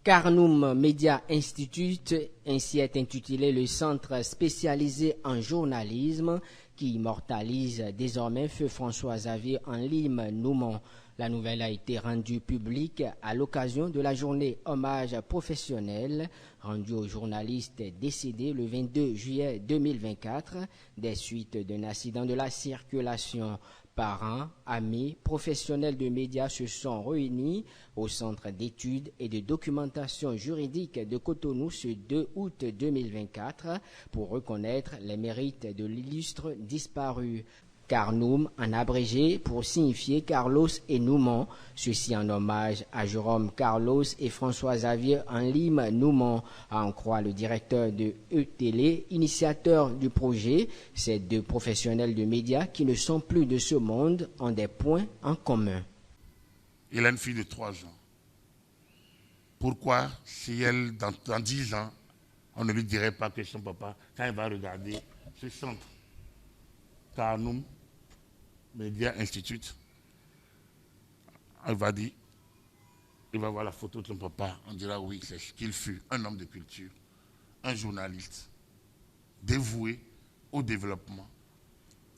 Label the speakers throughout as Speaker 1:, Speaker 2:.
Speaker 1: Carnoum Media Institute, ainsi est intitulé le centre spécialisé en journalisme qui immortalise désormais Feu François-Xavier en Lime Noumon. La nouvelle a été rendue publique à l'occasion de la journée hommage professionnel rendue aux journalistes décédés le 22 juillet 2024 des suites d'un accident de la circulation. Parents, amis, professionnels de médias se sont réunis au Centre d'études et de documentation juridique de Cotonou ce 2 août 2024 pour reconnaître les mérites de l'illustre disparu. Carnoum en abrégé pour signifier Carlos et Noumon, ceci en hommage à Jérôme Carlos et François-Xavier en Lime Noumon, à en croire le directeur de E-Télé, initiateur du projet. Ces deux professionnels de médias qui ne sont plus de ce monde ont des points en commun.
Speaker 2: Il a une fille de 3 ans. Pourquoi, si elle, dans 10 ans, on ne lui dirait pas que son papa, quand il va regarder ce centre, Carnoum Media Institute, il va dire, il va voir la photo de son papa, on dira oui, c'est ce qu'il fut, un homme de culture, un journaliste, dévoué au développement,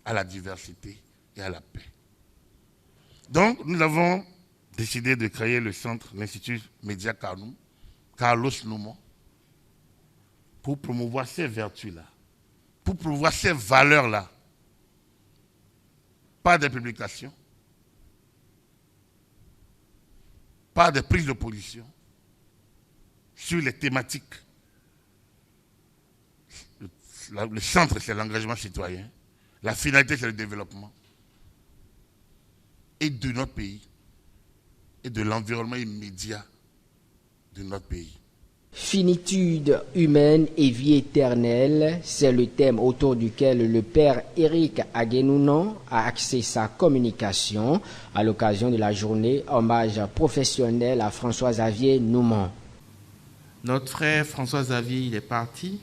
Speaker 2: à la diversité et à la paix. Donc, nous avons décidé de créer le centre, l'Institut Média Carnoum, Carlos Noumon, pour promouvoir ces vertus-là, pour promouvoir ces valeurs-là. Pas de publications, pas de prise de position sur les thématiques. Le centre, c'est l'engagement citoyen. La finalité, c'est le développement. Et de notre pays, et de l'environnement immédiat de notre pays.
Speaker 1: Finitude humaine et vie éternelle, c'est le thème autour duquel le père Éric Aguenounon a axé sa communication à l'occasion de la journée hommage professionnel à François-Xavier Noumon.
Speaker 3: Notre frère François-Xavier, il est parti.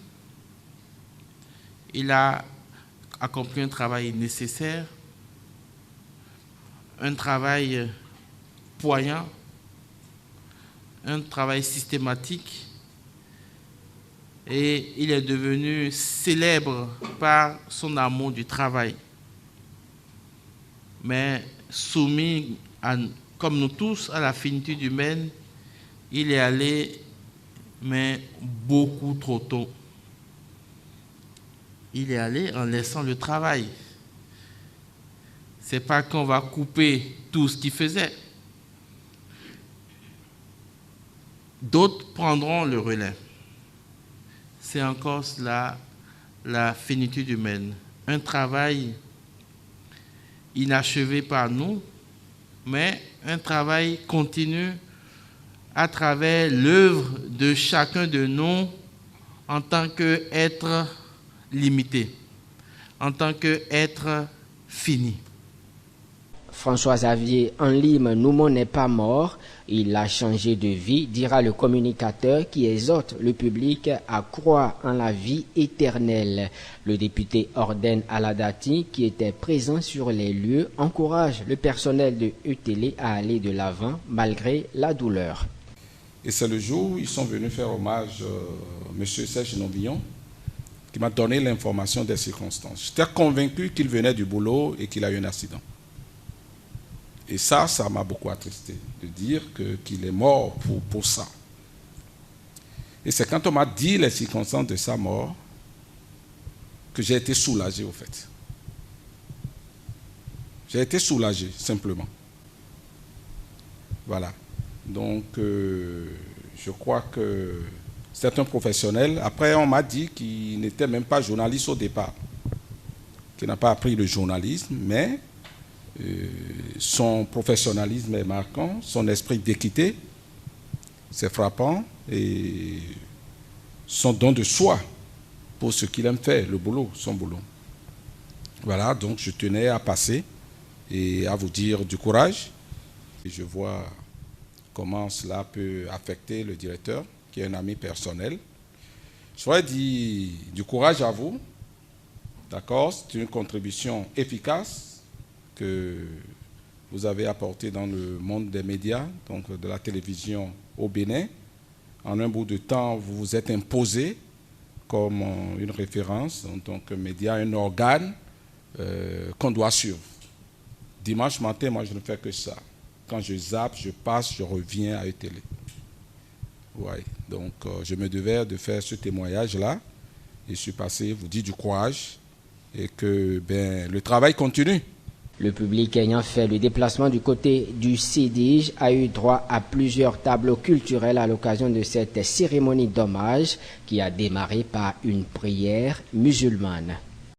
Speaker 3: Il a accompli un travail nécessaire, un travail poignant, un travail systématique. Et il est devenu célèbre par son amour du travail. Mais soumis, comme nous tous, à la finitude humaine, il est allé, mais beaucoup trop tôt. Il est allé en laissant le travail. Ce n'est pas qu'on va couper tout ce qu'il faisait. D'autres prendront le relais. C'est encore cela, la finitude humaine. Un travail inachevé par nous, mais un travail continu à travers l'œuvre de chacun de nous en tant qu'être limité, en tant qu'être fini.
Speaker 1: François-Xavier en Lime Noumon n'est pas mort, il a changé de vie, dira le communicateur qui exhorte le public à croire en la vie éternelle. Le député Orden Aladati, qui était présent sur les lieux, encourage le personnel de E-Télé à aller de l'avant malgré la douleur.
Speaker 4: Et c'est le jour où ils sont venus faire hommage à M. Serge Nobillon, qui m'a donné l'information des circonstances. J'étais convaincu qu'il venait du boulot et qu'il a eu un accident. Et ça m'a beaucoup attristé, de dire qu'il est mort pour ça. Et c'est quand on m'a dit les circonstances de sa mort que j'ai été soulagé, au fait. J'ai été soulagé, simplement. Voilà. Donc, je crois que c'est un professionnel. Après, on m'a dit qu'il n'était même pas journaliste au départ, qu'il n'a pas appris le journalisme, mais son professionnalisme est marquant, son esprit d'équité, c'est frappant, et son don de soi pour ce qu'il aime faire, le boulot, son boulot. Voilà, donc je tenais à passer et à vous dire du courage. Et je vois comment cela peut affecter le directeur, qui est un ami personnel. Je voudrais dire du courage à vous. D'accord, c'est une contribution efficace que vous avez apporté dans le monde des médias, donc de la télévision au Bénin, en un bout de temps, vous vous êtes imposé comme une référence en tant que média, un organe qu'on doit suivre. Dimanche matin, moi, je ne fais que ça. Quand je zappe, je passe, je reviens à ETélé. Ouais. Donc, je me devais de faire ce témoignage-là. Et je suis passé, vous dites du courage et que le travail continue.
Speaker 1: Le public ayant fait le déplacement du côté du Sidige a eu droit à plusieurs tableaux culturels à l'occasion de cette cérémonie d'hommage qui a démarré par une prière musulmane.